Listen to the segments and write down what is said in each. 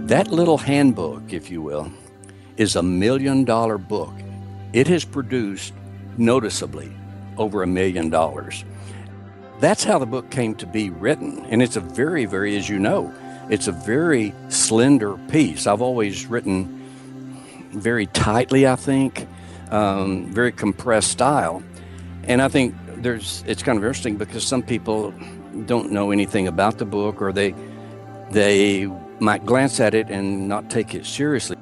That little handbook, if you will, is $1 million book. It has produced noticeably over $1 million. That's how the book came to be written. And it's a very, very, as you know, it's a very slender piece. I've always written very tightly, I think, very compressed style. And I think it's kind of interesting because some people don't know anything about the book, or they might glance at it and not take it seriously.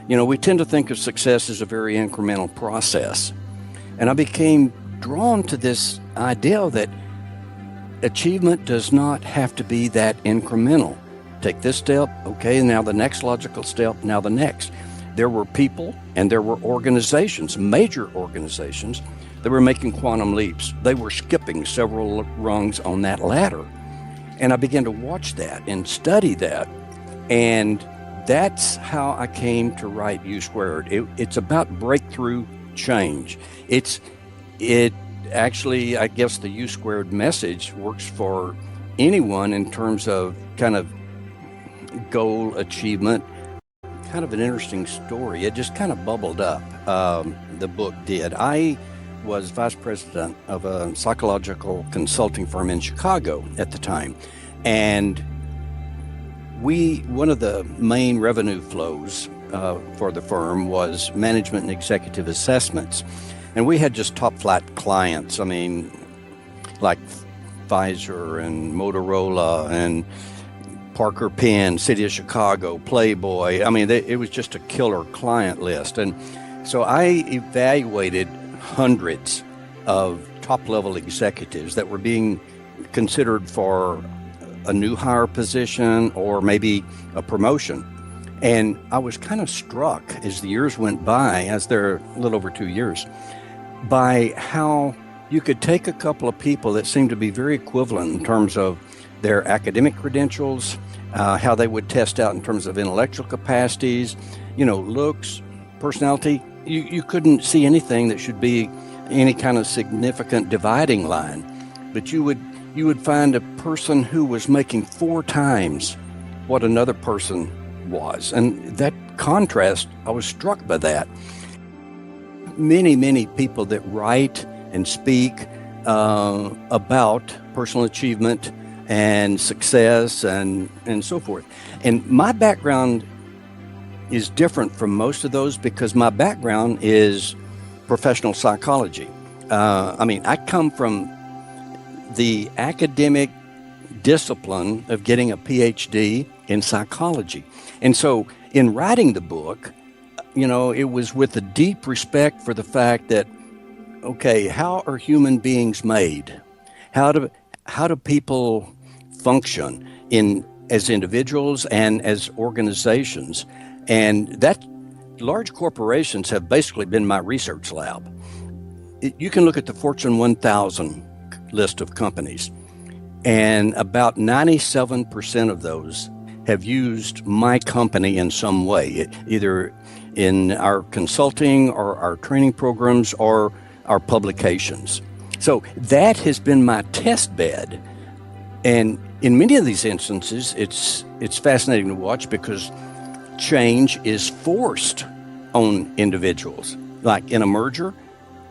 We tend to think of success as a very incremental process. And I became drawn to this idea that achievement does not have to be that incremental. Take this step, okay, now the next logical step, now the next. There were people and there were organizations, major organizations, that were making quantum leaps. They were skipping several rungs on that ladder. And I began to watch that and study that. And that's how I came to write U Squared. It's about breakthrough change. It actually, I guess the U Squared message works for anyone in terms of kind of goal achievement. Kind of an interesting story. It just kind of bubbled up. The book did. I was vice president of a psychological consulting firm in Chicago at the time. And one of the main revenue flows for the firm was management and executive assessments. And we had just top flight clients. I mean, like Pfizer and Motorola and Parker Pen, City of Chicago, Playboy. I mean, it was just a killer client list. And so I evaluated hundreds of top-level executives that were being considered for a new hire position or maybe a promotion. And I was kind of struck as the years went by, as they're a little over 2 years, by how you could take a couple of people that seemed to be very equivalent in terms of their academic credentials, how they would test out in terms of intellectual capacities, looks, personality. You couldn't see anything that should be any kind of significant dividing line. But you would find a person who was making 4 times what another person was. And that contrast, I was struck by that. Many, many people that write and speak about personal achievement and success and so forth. And my background is different from most of those because my background is professional psychology. I come from the academic discipline of getting a PhD in psychology. And so in writing the book, it was with a deep respect for the fact that, okay, how are human beings made? How do people function as individuals and as organizations? And that large corporations have basically been my research lab. You can look at the Fortune 1000 list of companies, and about 97% of those have used my company in some way, either in our consulting or our training programs or our publications. So that has been my test bed. And in many of these instances, it's fascinating to watch because change is forced on individuals. Like in a merger,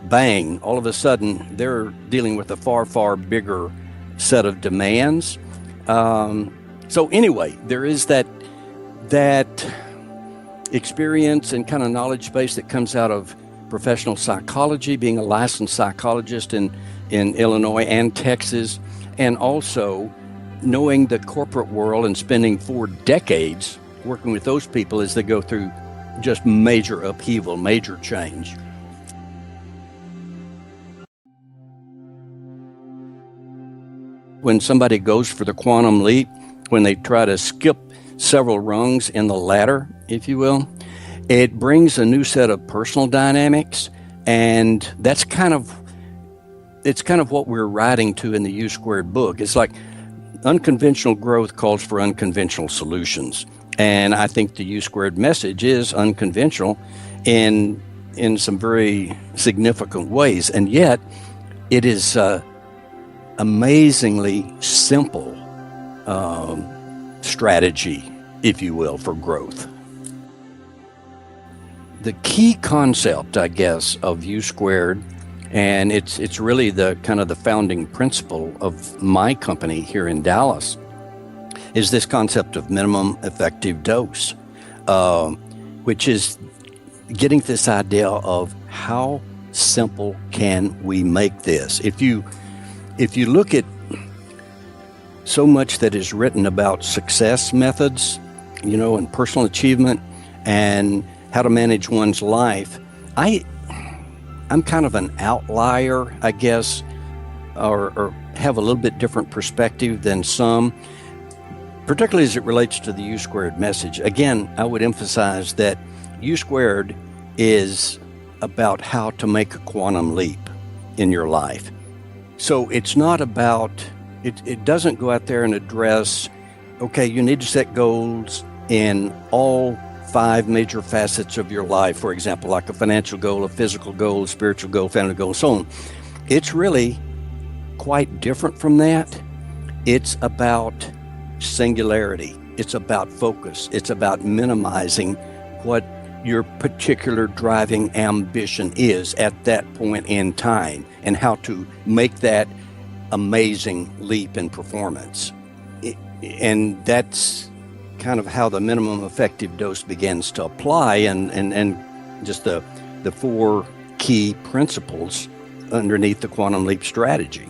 bang, all of a sudden they're dealing with a far, far bigger set of demands. So anyway, there is that experience and kind of knowledge base that comes out of professional psychology, being a licensed psychologist in Illinois and Texas, and also knowing the corporate world and spending 4 decades working with those people as they go through just major upheaval, major change. When somebody goes for the quantum leap, when they try to skip several rungs in the ladder, if you will, it brings a new set of personal dynamics, and it's kind of what we're writing to in the U Squared book. It's like unconventional growth calls for unconventional solutions. And I think the U Squared message is unconventional in some very significant ways. And yet it is amazingly simple strategy if you will, for growth. The key concept, I guess, of U squared, and it's really the kind of the founding principle of my company here in Dallas, is this concept of minimum effective dose, which is getting this idea of how simple can we make this. If you look at so much that is written about success methods, and personal achievement and how to manage one's life, I'm kind of an outlier, I guess, or have a little bit different perspective than some, particularly as it relates to the U squared message. Again, I would emphasize that U squared is about how to make a quantum leap in your life. So it's not about, it doesn't go out there and address, okay, you need to set goals in all 5 major facets of your life, for example, like a financial goal, a physical goal, a spiritual goal, family goal, and so on. It's really quite different from that. It's about singularity. It's about focus. It's about minimizing what your particular driving ambition is at that point in time and how to make that amazing leap in performance. And that's kind of how the minimum effective dose begins to apply, and just the 4 key principles underneath the quantum leap strategy.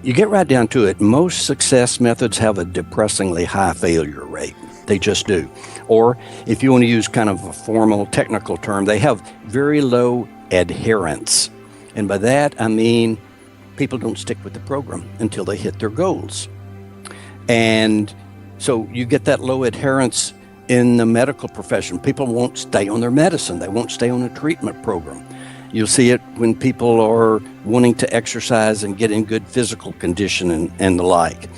You get right down to it, most success methods have a depressingly high failure rate. They just do. Or if you want to use kind of a formal technical term, they have very low adherence. And by that, I mean people don't stick with the program until they hit their goals. And so you get that low adherence in the medical profession. People won't stay on their medicine. They won't stay on a treatment program. You'll see it when people are wanting to exercise and get in good physical condition and the like.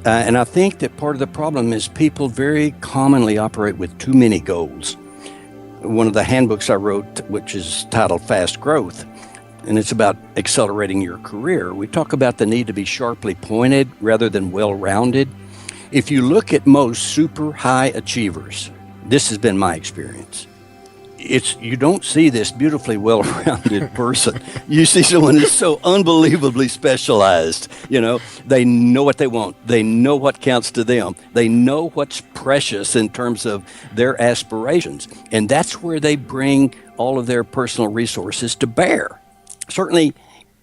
And I think that part of the problem is people very commonly operate with too many goals. One of the handbooks I wrote, which is titled Fast Growth, and it's about accelerating your career, we talk about the need to be sharply pointed rather than well-rounded. If you look at most super high achievers, this has been my experience, you don't see this beautifully well-rounded person. You see someone who's so unbelievably specialized. They know what they want. They know what counts to them. They know what's precious in terms of their aspirations. And that's where they bring all of their personal resources to bear. Certainly,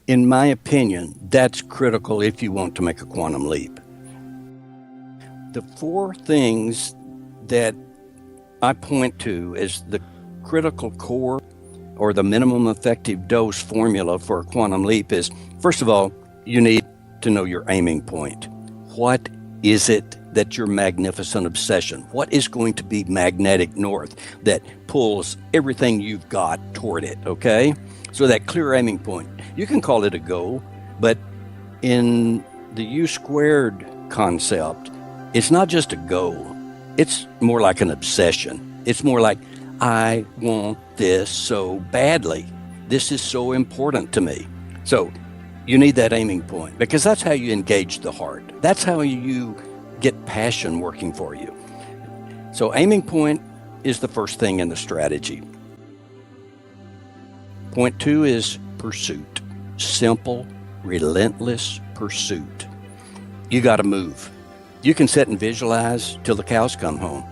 in my opinion, that's critical if you want to make a quantum leap. The 4 things that I point to as the critical core or the minimum effective dose formula for a quantum leap is, first of all, you need to know your aiming point. What is it that's your magnificent obsession? What is going to be magnetic north that pulls everything you've got toward it, okay? So that clear aiming point. You can call it a goal, but in the U squared concept, it's not just a goal. It's more like an obsession. It's more like, I want this so badly. This is so important to me. So you need that aiming point, because that's how you engage the heart. That's how you get passion working for you. So aiming point is the first thing in the strategy. Point 2 is pursuit. Simple, relentless pursuit. You got to move. You can sit and visualize till the cows come home.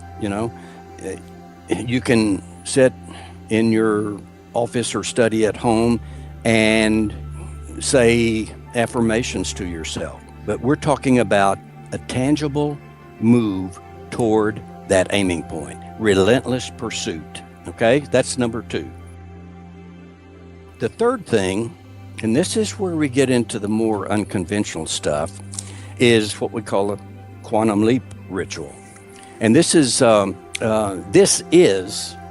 You can sit in your office or study at home and say affirmations to yourself. But we're talking about a tangible move toward that aiming point. Relentless pursuit. Okay? That's number 2. The third thing, and this is where we get into the more unconventional stuff, is what we call a quantum leap ritual. And this is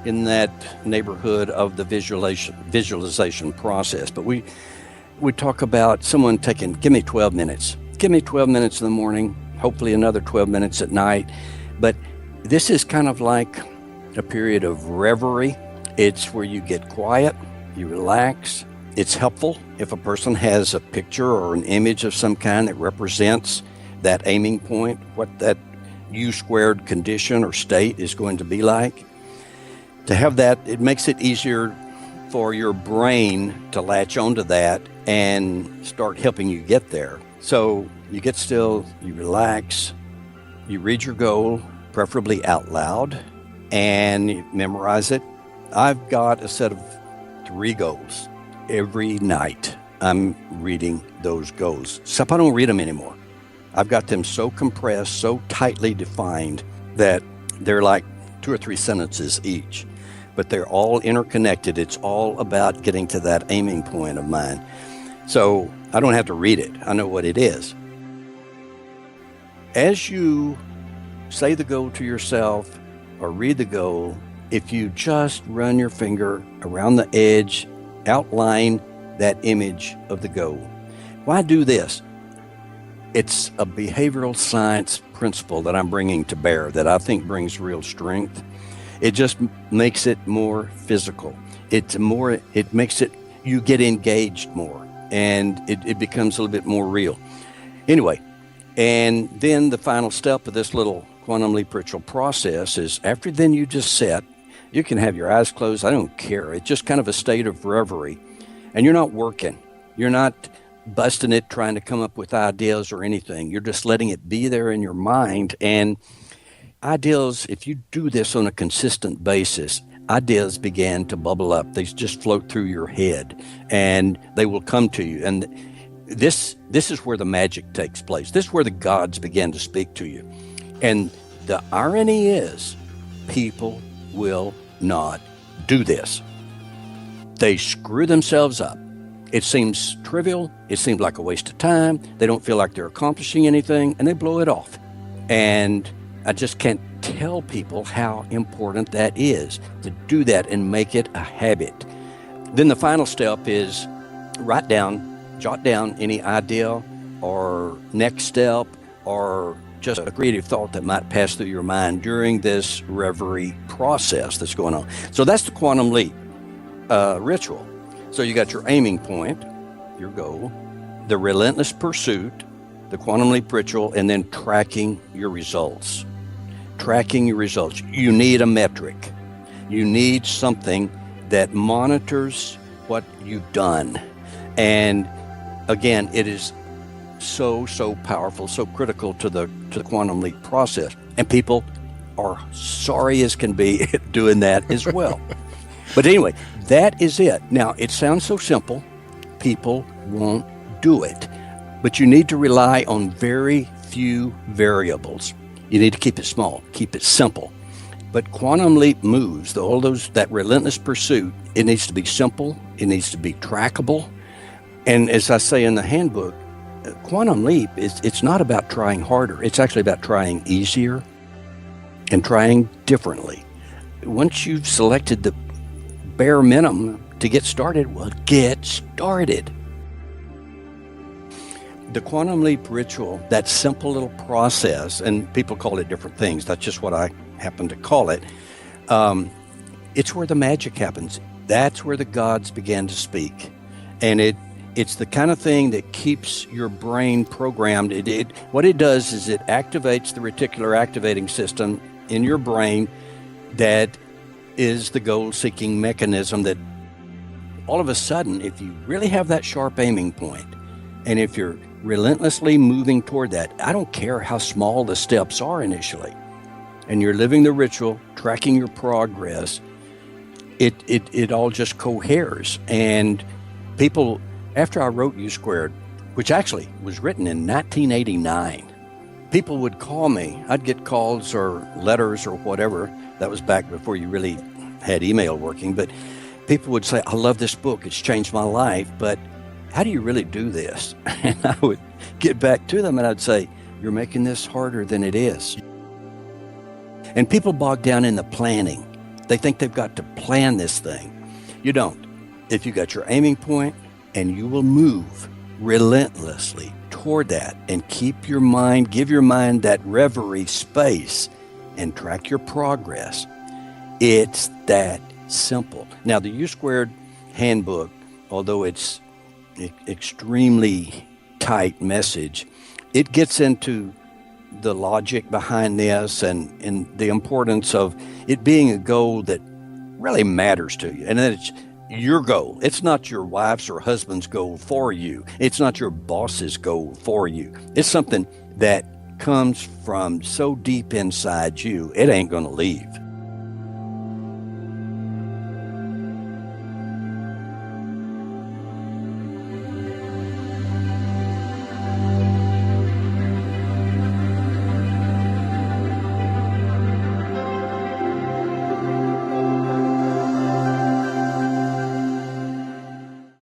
in that neighborhood of the visualization process. But we talk about someone give me 12 minutes. Give me 12 minutes in the morning, hopefully another 12 minutes at night. But this is kind of like a period of reverie. It's where you get quiet, you relax. It's helpful if a person has a picture or an image of some kind that represents that aiming point, what that U squared condition or state is going to be like. To have that, it makes it easier for your brain to latch onto that and start helping you get there. So you get still, you relax, you read your goal, preferably out loud, and you memorize it. I've got a set of 3 goals. Every night I'm reading those goals. Except I don't read them anymore. I've got them so compressed, so tightly defined that they're like 2 or 3 sentences each. But they're all interconnected. It's all about getting to that aiming point of mine. So I don't have to read it. I know what it is. As you say the goal to yourself or read the goal, if you just run your finger around the edge, outline that image of the goal. Why do this? It's a behavioral science principle that I'm bringing to bear that I think brings real strength. It just makes it more physical. It makes it, you get engaged more, and it becomes a little bit more real. Anyway, and then the final step of this little quantum leap ritual process is after then you just sit, you can have your eyes closed, I don't care. It's just kind of a state of reverie, and you're not working. You're not busting it, trying to come up with ideas or anything. You're just letting it be there in your mind. And ideas, if you do this on a consistent basis, ideas begin to bubble up. They just float through your head and they will come to you. And this is where the magic takes place. This is where the gods begin to speak to you. And the irony is, people will not do this. They screw themselves up. It seems trivial. It seems like a waste of time. They don't feel like they're accomplishing anything, and they blow it off. And I just can't tell people how important that is, to do that and make it a habit. Then the final step is jot down any idea or next step or just a creative thought that might pass through your mind during this reverie process that's going on. So that's the quantum leap ritual. So you got your aiming point, your goal, the relentless pursuit, the quantum leap ritual, and then tracking your results. Tracking your results. You need a metric. You need something that monitors what you've done. And again, it is so powerful, so critical to the quantum leap process. And people are sorry as can be at doing that as well. But anyway, that is it. Now, it sounds so simple. People won't do it. But you need to rely on very few variables. You need to keep it small, keep it simple. But quantum leap moves, that relentless pursuit, it needs to be simple. It needs to be trackable. And as I say in the handbook, quantum leap it's not about trying harder. It's actually about trying easier and trying differently. Once you've selected the bare minimum to get started, well, get started. The quantum leap ritual, that simple little process, and people call it different things. That's just what I happen to call it. It's where the magic happens. That's where the gods began to speak. And it's the kind of thing that keeps your brain programmed. What it does is it activates the reticular activating system in your brain that is the goal-seeking mechanism that all of a sudden, if you really have that sharp aiming point, and if you're relentlessly moving toward that, I don't care how small the steps are initially, and you're living the ritual, tracking your progress, it all just coheres. And people, after I wrote U Squared, which actually was written in 1989, people would call me. I'd get calls or letters or whatever. That was back before you really had email working. But people would say, I love this book. It's changed my life. But how do you really do this? And I would get back to them and I'd say, you're making this harder than it is. And people bog down in the planning. They think they've got to plan this thing. You don't. If you got your aiming point, and you will move relentlessly toward that and give your mind that reverie space and track your progress. It's that simple. Now, the U Squared handbook, although it's extremely tight message, it gets into the logic behind this and the importance of it being a goal that really matters to you, and that it's your goal. It's not your wife's or husband's goal for you. It's not your boss's goal for you. It's something that comes from so deep inside you, it ain't going to leave.